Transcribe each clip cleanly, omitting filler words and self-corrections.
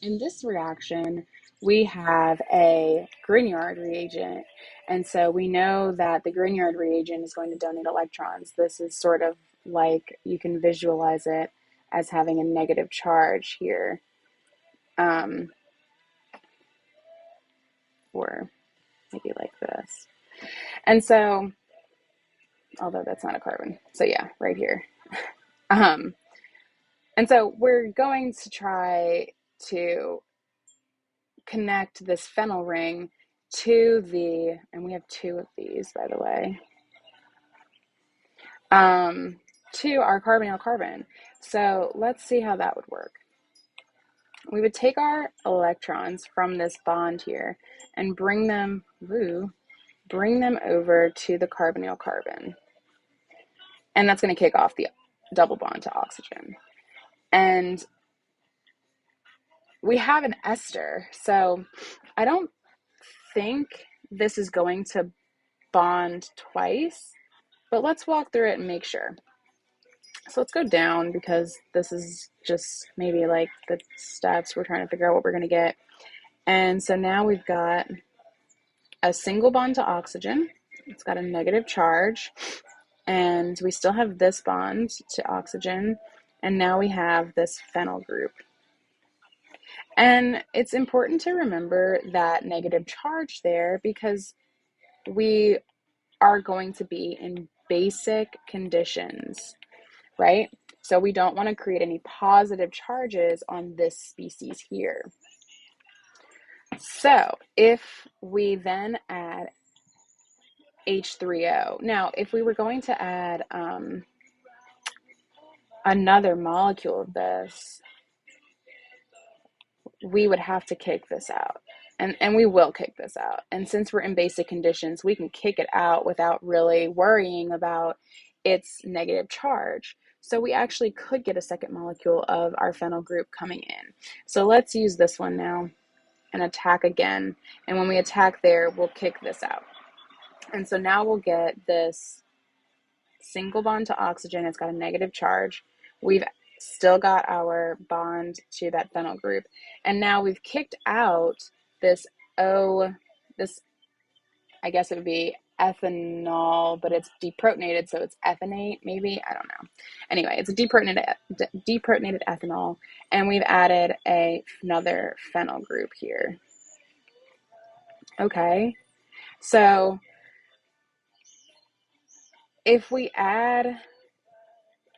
in this reaction, we have a Grignard reagent. And so we know that the Grignard reagent is going to donate electrons. This is sort of like, you can visualize it as having a negative charge here. Or maybe like this. And so, although that's not a carbon. So yeah, right here. And so we're going to try to connect this phenyl ring to the, and we have two of these, by the way, to our carbonyl carbon. So let's see how that would work. We would take our electrons from this bond here and bring them over to the carbonyl carbon. And that's going to kick off the double bond to oxygen. And we have an ester, so I don't think this is going to bond twice, but let's walk through it and make sure. So let's go down, because this is just maybe like the steps. We're trying to figure out what we're going to get. And so now we've got a single bond to oxygen. It's got a negative charge. And we still have this bond to oxygen. And now we have this phenyl group. And it's important to remember that negative charge there, because we are going to be in basic conditions, right? So we don't want to create any positive charges on this species here. So if we then add H3O, now if we were going to add another molecule of this, we would have to kick this out. And we will kick this out. And since we're in basic conditions, we can kick it out without really worrying about its negative charge. So we actually could get a second molecule of our phenyl group coming in. So let's use this one now and attack again. And when we attack there, we'll kick this out. And so now we'll get this single bond to oxygen. It's got a negative charge. We've still got our bond to that phenyl group. And now we've kicked out this I guess it would be ethanol, but it's deprotonated, so it's ethanate, maybe, I don't know. Anyway, it's a deprotonated ethanol, and we've added another phenyl group here. Okay, so if we add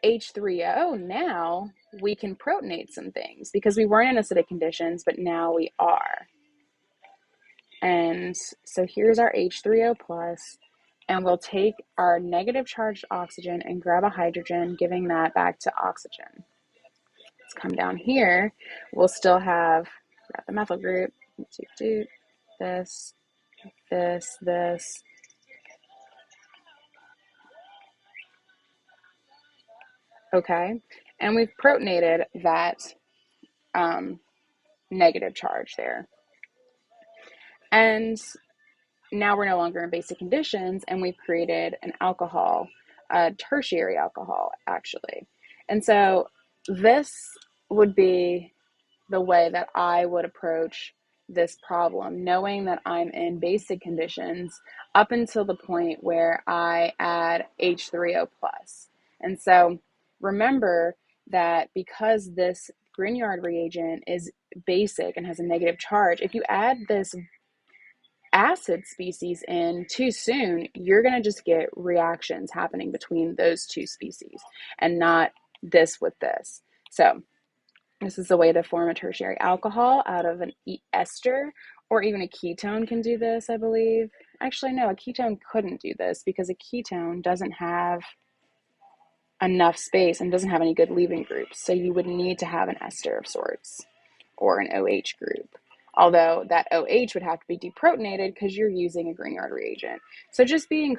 H3O, now we can protonate some things, because we weren't in acidic conditions, but now we are. And so here's our H3O plus, and we'll take our negative charged oxygen and grab a hydrogen, giving that back to oxygen. Let's come down here. We'll still have, grab the methyl group, this. Okay, and we've protonated that negative charge there. And now we're no longer in basic conditions, and we've created an alcohol, a tertiary alcohol, actually. And so this would be the way that I would approach this problem, knowing that I'm in basic conditions up until the point where I add H3O plus. And so remember that because this Grignard reagent is basic and has a negative charge, if you add this acid species in too soon, you're going to just get reactions happening between those two species and not this with this. So this is the way to form a tertiary alcohol out of an ester, or even a ketone can do this, I believe. Actually, no, a ketone couldn't do this, because a ketone doesn't have enough space and doesn't have any good leaving groups. So you would need to have an ester of sorts, or an OH group. Although that OH would have to be deprotonated because you're using a Grignard reagent. So just being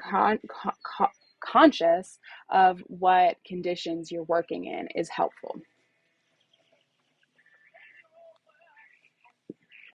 conscious of what conditions you're working in is helpful.